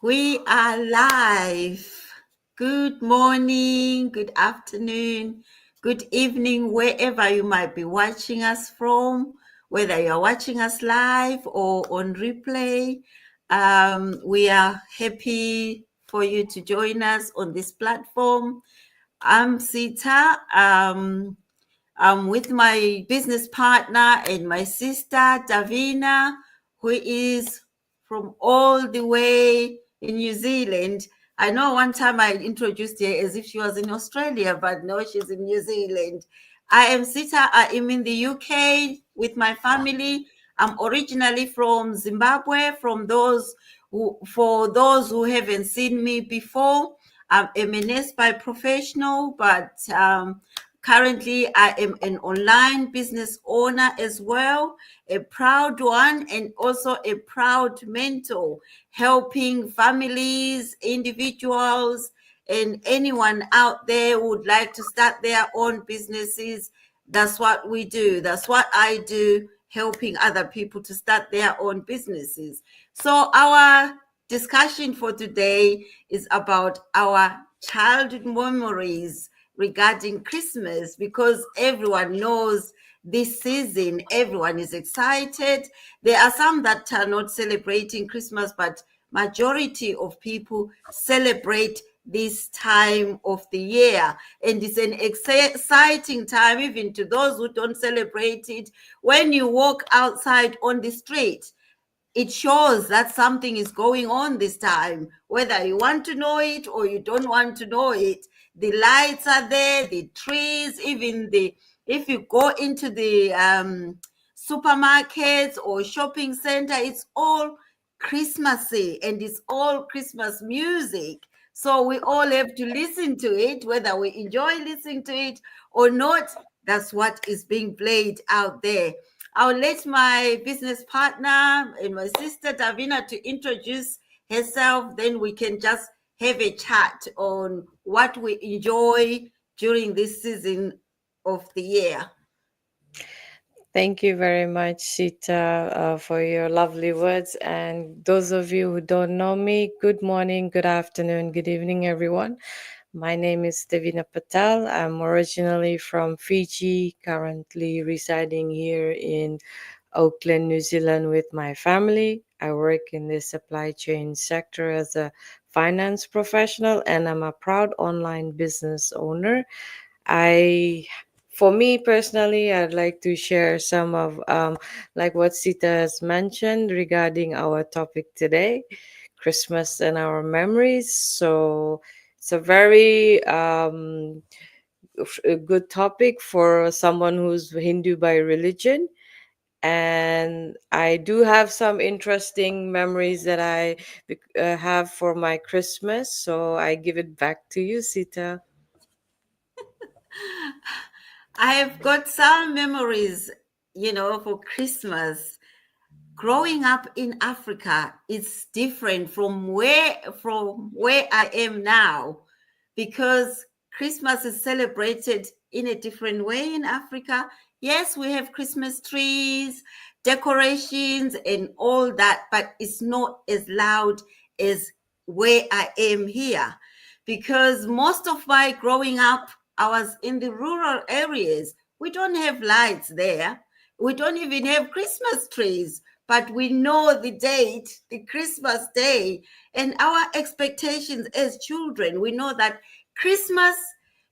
We are live. Good morning, good afternoon, good evening, wherever you might be watching us from, whether you're watching us live or on replay. We are happy for you to join us on this platform. I'm Sita. I'm with my business partner and my sister, Davina, who is from all the way in New Zealand. I know one time I introduced her as if she was in Australia, but no, she's in New Zealand. I am Sita. I am in the UK with my family. I'm originally from Zimbabwe. For those who haven't seen me before, I'm a NSPI professional, but currently, I am an online business owner as well, a proud one, and also a proud mentor, helping families, individuals, and anyone out there who would like to start their own businesses. That's what we do. That's what I do, helping other people to start their own businesses. So, our discussion for today is about our childhood memories regarding Christmas, because everyone knows this season, everyone is excited. There are some that are not celebrating Christmas, but majority of people celebrate this time of the year, and it's an exciting time even to those who don't celebrate it. When you walk outside on the street, it shows that something is going on this time, whether you want to know it or you don't want to know it. The lights are there, the trees, even if you go into the supermarkets or shopping center, it's all Christmassy and it's all Christmas music. So we all have to listen to it, whether we enjoy listening to it or not. That's what is being played out there. I'll let my business partner and my sister Davina to introduce herself. Then we can just have a chat on what we enjoy during this season of the year. Thank you very much, Sita, for your lovely words. And those of you who don't know me, good morning, good afternoon, good evening, everyone. My name is Devina Patel. I'm originally from Fiji, currently residing here in Auckland, New Zealand with my family. I work in the supply chain sector as a finance professional, and I'm a proud online business owner. I For me personally, I'd like to share some of like what Sita has mentioned regarding our topic today, Christmas and our memories. So it's a very a good topic for someone who's Hindu by religion. And I do have some interesting memories that I have for my Christmas. So I give it back to you, Sita. I've got some memories, for Christmas. Growing up in Africa is different from where I am now, because Christmas is celebrated in a different way in Africa. Yes, we have Christmas trees, decorations, and all that, but it's not as loud as where I am here, because most of my growing up, I was in the rural areas. We don't have lights there. We don't even have Christmas trees, but we know the date, the Christmas day, and our expectations as children. We know that Christmas,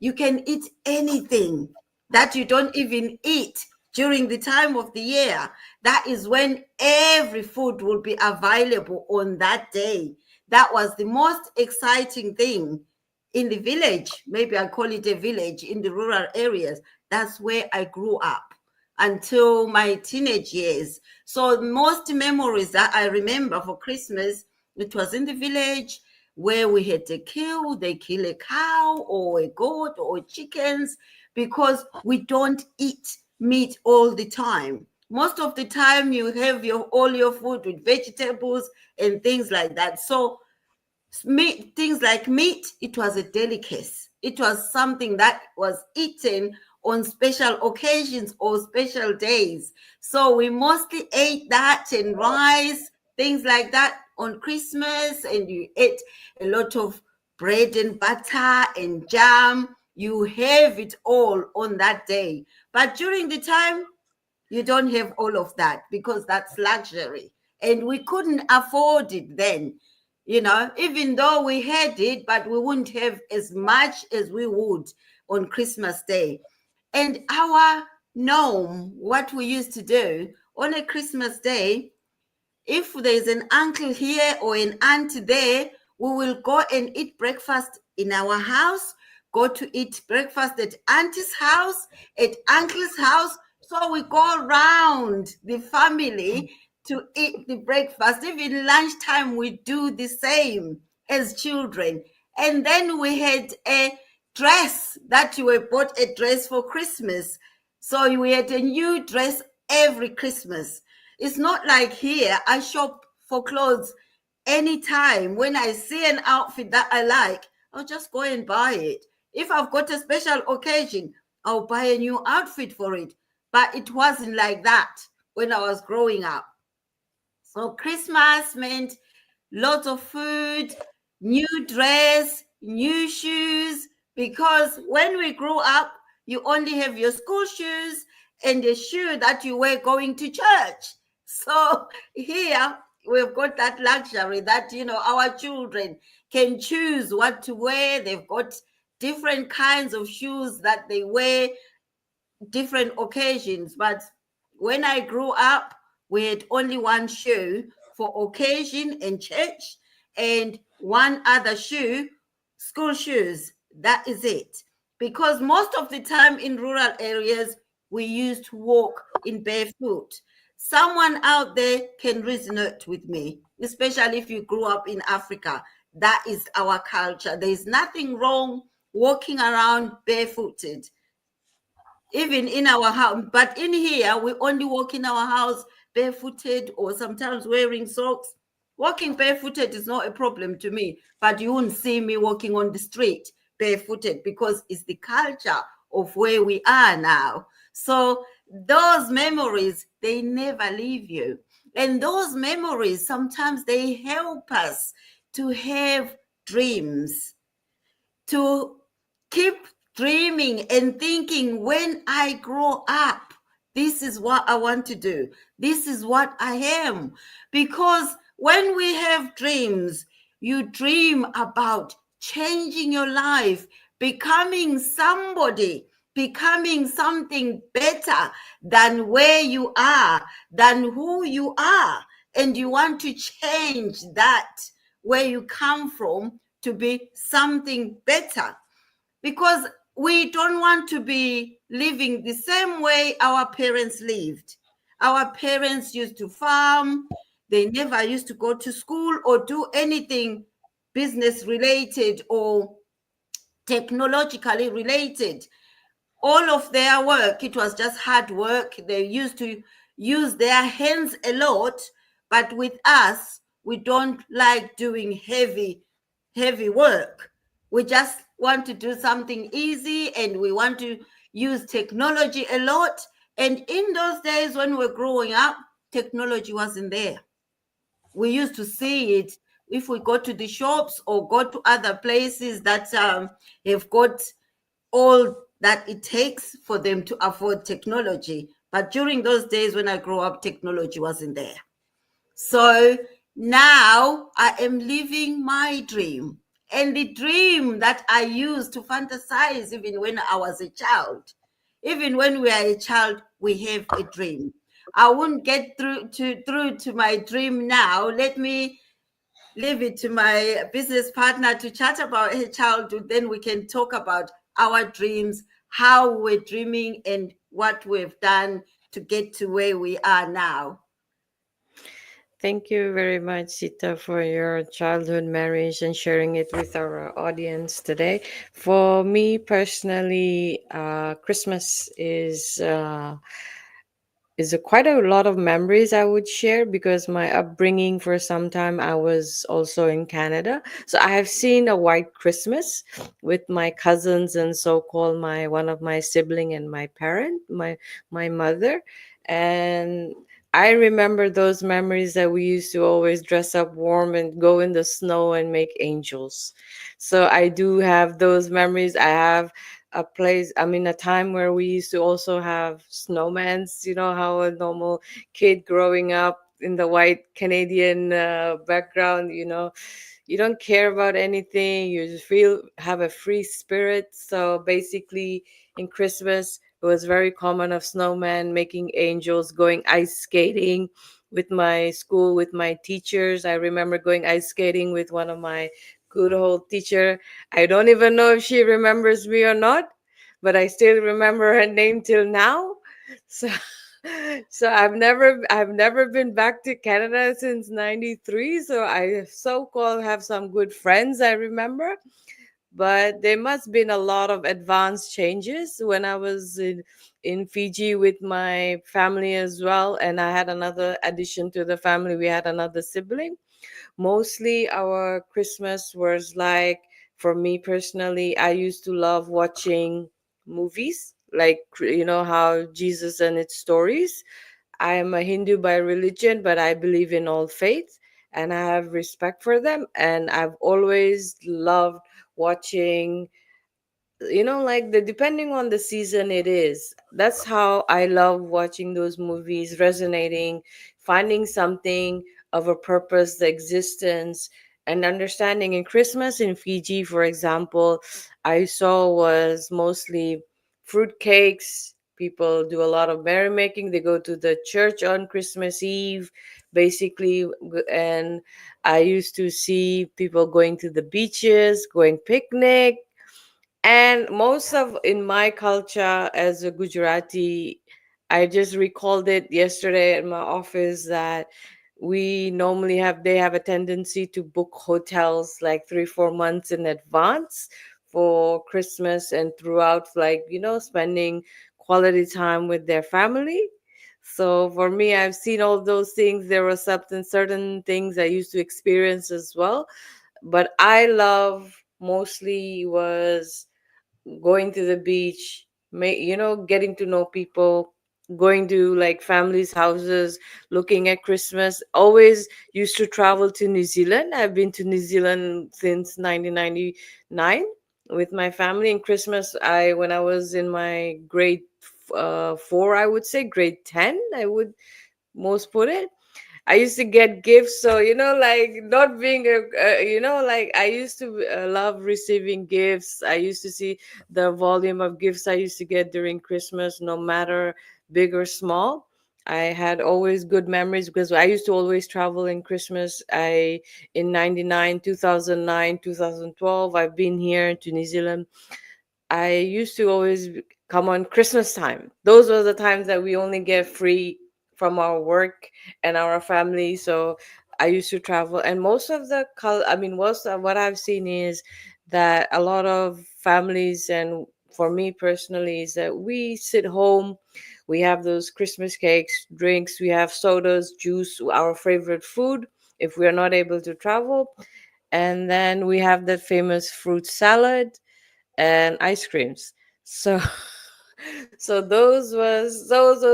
you can eat anything that you don't even eat during the time of the year. That is when every food will be available on that day. That was the most exciting thing in the village. Maybe I call it a village in the rural areas. That's where I grew up until my teenage years. So most memories that I remember for Christmas, it was in the village where we had to kill a cow or a goat or chickens, because we don't eat meat all the time. Most of the time you have all your food with vegetables and things like that. So things like meat, it was a delicacy. It was something that was eaten on special occasions or special days. So we mostly ate that and rice, things like that. on Christmas, and you ate a lot of bread and butter and jam. You have it all on that day. But during the time, you don't have all of that because that's luxury. And we couldn't afford it then. Even though we had it, but we wouldn't have as much as we would on Christmas Day. And our norm, what we used to do on a Christmas Day, if there's an uncle here or an aunt there, we will go and eat breakfast in our house, go to eat breakfast at auntie's house, at uncle's house. So we go around the family to eat the breakfast. Even lunchtime, we do the same as children. And then we had a dress that you were bought a dress for Christmas. So we had a new dress every Christmas. It's not like here, I shop for clothes anytime. When I see an outfit that I like, I'll just go and buy it. If I've got a special occasion, I'll buy a new outfit for it. But it wasn't like that when I was growing up. So Christmas meant lots of food, new dress, new shoes, because when we grew up, you only have your school shoes and the shoe that you wear going to church. So here we've got that luxury that, our children can choose what to wear. They've got different kinds of shoes that they wear, different occasions. But when I grew up, we had only one shoe for occasion and church, and one other shoe, school shoes. That is it. Because most of the time in rural areas, we used to walk in barefoot. Someone out there can resonate with me, especially if you grew up in Africa. That is our culture. There is nothing wrong walking around barefooted, even in our house. But in here, we only walk in our house barefooted or sometimes wearing socks. Walking barefooted is not a problem to me, but you won't see me walking on the street barefooted because it's the culture of where we are now. So those memories, they never leave you. And those memories, sometimes they help us to have dreams, to keep dreaming and thinking, when I grow up, this is what I want to do. This is what I am. Because when we have dreams, you dream about changing your life, becoming somebody, becoming something better than where you are, than who you are. And you want to change that where you come from to be something better, because we don't want to be living the same way our parents lived. Our parents used to farm, they never used to go to school or do anything business related or technologically related. All of their work, it was just hard work. They used to use their hands a lot, but with us, we don't like doing heavy work. We just want to do something easy, and we want to use technology a lot. And in those days when we were growing up, technology wasn't there. We used to see it if we go to the shops or go to other places that have got all that it takes for them to afford technology. But during those days when I grew up, technology wasn't there. So now I am living my dream. And the dream that I used to fantasize even when I was a child. Even when we are a child, we have a dream. I won't get through to my dream now. Let me leave it to my business partner to chat about her childhood. Then we can talk about our dreams, how we're dreaming, and what we've done to get to where we are now. Thank you very much, Sita, for your childhood memories and sharing it with our audience today. For me personally, Christmas is quite a lot of memories I would share because my upbringing for some time I was also in Canada. So I have seen a white Christmas with my cousins and so-called my one of my sibling and my parent, my mother, and I remember those memories that we used to always dress up warm and go in the snow and make angels. So I do have those memories. I have a place, I mean, a time where we used to also have snowmans. You know how a normal kid growing up in the white Canadian background, you don't care about anything. You just feel have a free spirit. So basically, in Christmas, it was very common of snowmen making angels, going ice skating with my school, with my teachers. I remember going ice skating with one of my good old teacher. I don't even know if she remembers me or not, but I still remember her name till now. So so I've never been back to Canada since 93, so I so-called have some good friends I remember, but there must been a lot of advanced changes when I was in Fiji with my family as well. And I had another addition to the family. We had another sibling. Mostly our Christmas was like, for me personally, I used to love watching movies, like, how Jesus and its stories. I am a Hindu by religion, but I believe in all faiths and I have respect for them. And I've always loved watching, like, the depending on the season it is. That's how I love watching those movies, resonating, finding something of a purpose, the existence, and understanding. In Christmas in Fiji, for example, I saw was mostly fruit cakes. People do a lot of merrymaking. They go to the church on Christmas Eve, basically. And I used to see people going to the beaches, going picnic. And most of in my culture as a Gujarati, I just recalled it yesterday at my office that we normally they have a tendency to book hotels like 3 4 months in advance for Christmas and throughout, like, spending quality time with their family. So for me, I've seen all those things. There were certain things I used to experience as well, but I love mostly was going to the beach, getting to know people, going to like families' houses, looking at Christmas. Always used to travel to New Zealand. I've been to New Zealand since 1999 with my family. In Christmas, when I was in my grade 4, I would say grade 10, I would most put it. I used to get gifts, so like not being like I used to love receiving gifts. I used to see the volume of gifts I used to get during Christmas, no matter big or small. I had always good memories because I used to always travel in Christmas. In 99, 2009, 2012, I've been here to New Zealand. I used to always come on Christmas time. Those were the times that we only get free from our work and our family. So I used to travel, and most of what I've seen is that a lot of families, and for me personally, is that we sit home, we have those Christmas cakes, drinks, we have sodas, juice, our favorite food if we are not able to travel, and then we have that famous fruit salad and ice creams. So so those were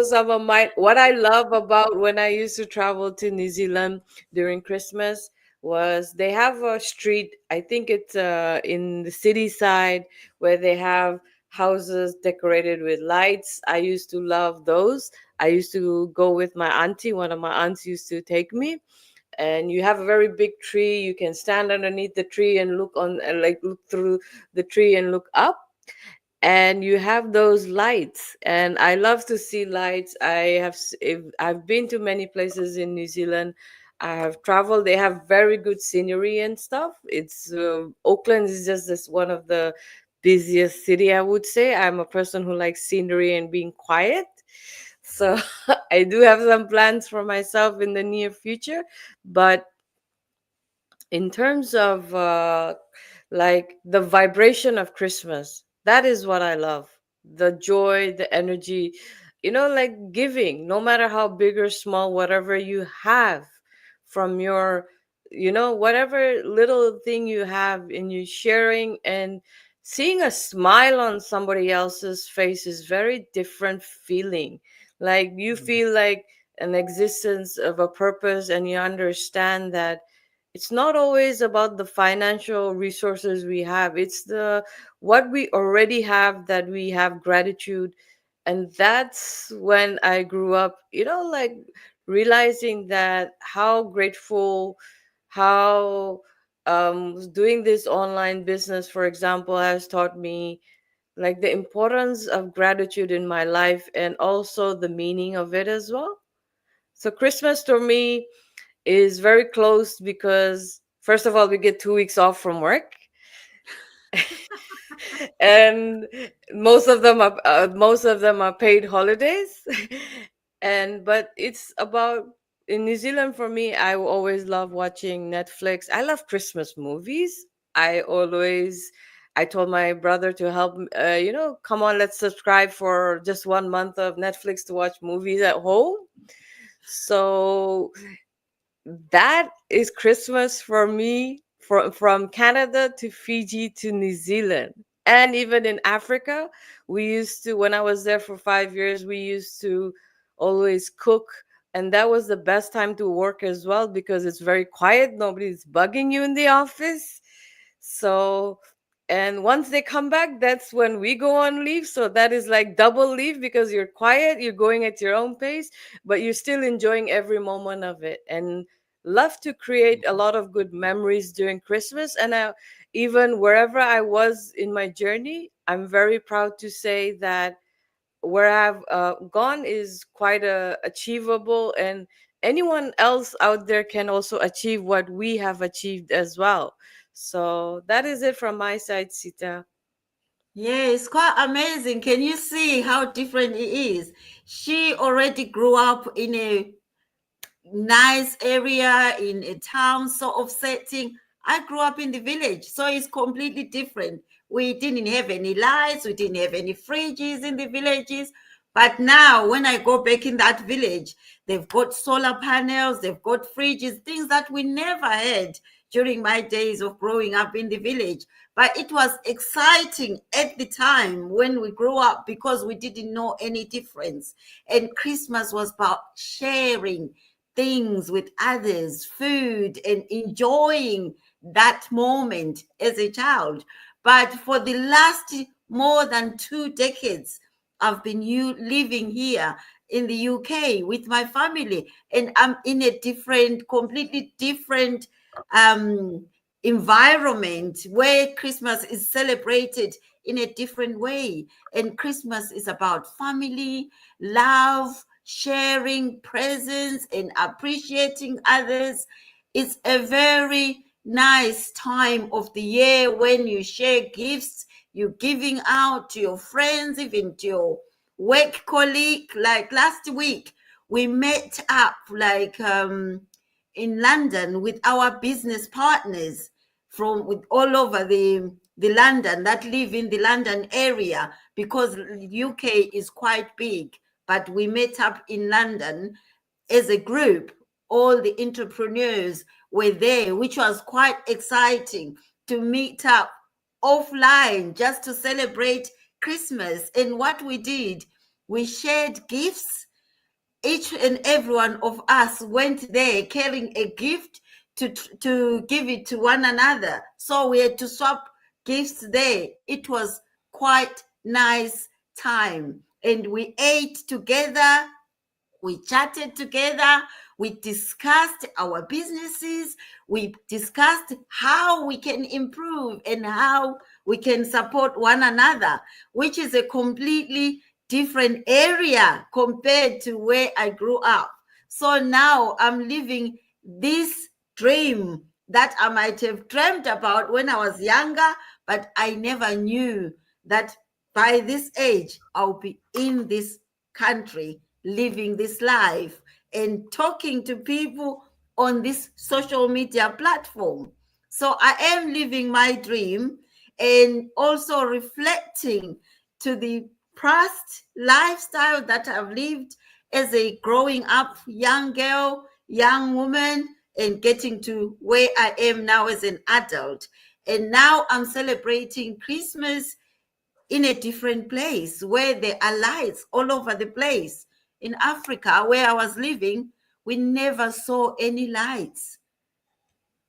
some of my what I love about when I used to travel to New Zealand during Christmas was they have a street, I think it's in the city side, where they have houses decorated with lights. I used to love those. I used to go with my auntie. One of my aunts used to take me, and you have a very big tree. You can stand underneath the tree and look through the tree and look up, and you have those lights. And I love to see lights. I've been to many places in New Zealand. I have traveled. They have very good scenery and stuff. It's Auckland is just this one of the busiest city, I would say. I'm a person who likes scenery and being quiet, so I do have some plans for myself in the near future. But in terms of like the vibration of Christmas, that is what I love. The joy, the energy, like giving, no matter how big or small, whatever you have from your, whatever little thing you have, and you sharing and seeing a smile on somebody else's face is very different feeling. Like you feel like an existence of a purpose, and you understand that it's not always about the financial resources we have. It's the what we already have, that we have gratitude. And that's when I grew up, like realizing that how grateful, how doing this online business, for example, has taught me like the importance of gratitude in my life, and also the meaning of it as well. So Christmas to me is very close because first of all, we get 2 weeks off from work. And most of them are paid holidays. And but it's about, in New Zealand, for me, I will always love watching Netflix. I love Christmas movies. I told my brother to help, come on, let's subscribe for just 1 month of Netflix to watch movies at home. So that is Christmas for me, from Canada to Fiji to New Zealand. And even in Africa, we used to, when I was there for 5 years, we used to always cook. And that was the best time to work as well, because it's very quiet. Nobody's bugging you in the office. So, and once they come back, that's when we go on leave. So that is like double leave, because you're quiet, you're going at your own pace, but you're still enjoying every moment of it. And love to create a lot of good memories during Christmas. And even wherever I was in my journey, I'm very proud to say that where I've gone is quite achievable, and anyone else out there can also achieve what we have achieved as well. So that is it from my side, Sita. Yeah, it's quite amazing. Can you see how different it is? She already grew up in a nice area, in a town sort of setting. I grew up in the village, so it's completely different. We didn't have any lights, we didn't have any fridges in the villages. But now, when I go back in that village, they've got solar panels, they've got fridges, things that we never had during my days of growing up in the village. But it was exciting at the time when we grew up because we didn't know any difference. And Christmas was about sharing things with others, food, and enjoying that moment as a child. But for the last more than 2 decades, I've been living here in the UK with my family, and I'm in a different, completely different um, environment where Christmas is celebrated in a different way. And Christmas is about family, love, sharing presents, and appreciating others. It's a very nice time of the year when you share gifts, you're giving out to your friends, even to your work colleague. Like last week, we met up in London with our business partners from with all over the London that live in the London area, because UK is quite big. But we met up in London as a group. All the entrepreneurs were there, which was quite exciting to meet up offline just to celebrate Christmas. And what we did, we shared gifts. Each and every one of us went there carrying a gift to give it to one another. So we had to swap gifts there. It was quite nice time, and we ate together, we chatted together, we discussed our businesses, we discussed how we can improve and how we can support one another, which is a completely different area compared to where I grew up. So now I'm living this dream that I might have dreamt about when I was younger, but I never knew that by this age I'll be in this country, living this life and talking to people on this social media platform. So I am living my dream and also reflecting to the past lifestyle that I've lived as a growing up young girl, young woman, and getting to where I am now as an adult. And now I'm celebrating Christmas in a different place where there are lights all over the place. in Africa where I was living, we never saw any lights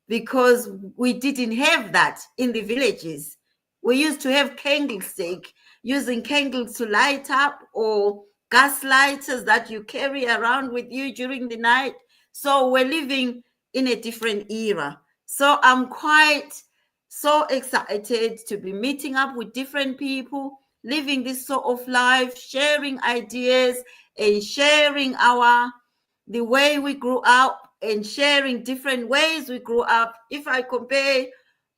because we didn't have that in the villages. We used to have candlestick, using candles to light up, or gas lighters that you carry around with you during the night. So we're living in a different era. So I'm quite so excited to be meeting up with different people, living this sort of life, sharing ideas and sharing the way we grew up and sharing different ways we grew up. If I compare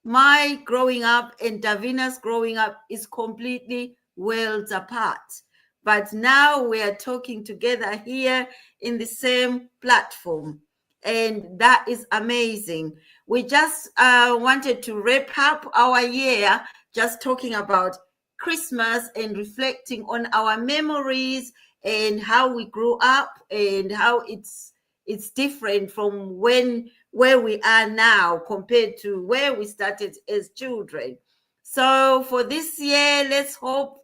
my growing up and Davina's growing up, is completely worlds apart. But now we are talking together here in the same platform. And that is amazing. We just wanted to wrap up our year just talking about Christmas and reflecting on our memories and how we grew up and how it's different from where we are now compared to where we started as children. So for this year, let's hope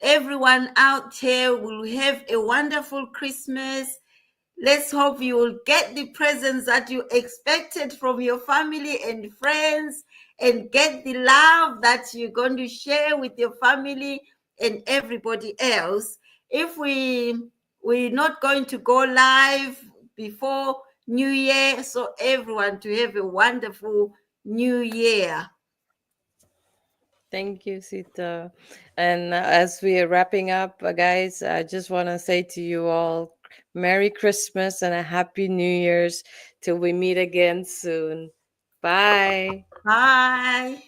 everyone out there will have a wonderful Christmas. Let's hope you will get the presents that you expected from your family and friends, and get the love that you're going to share with your family and everybody else. If we're not going to go live before New Year, so everyone to have a wonderful New Year. Thank you, Sita. And as we are wrapping up, guys, I just want to say to you all, Merry Christmas and a Happy New Year's till we meet again soon. Bye. Bye.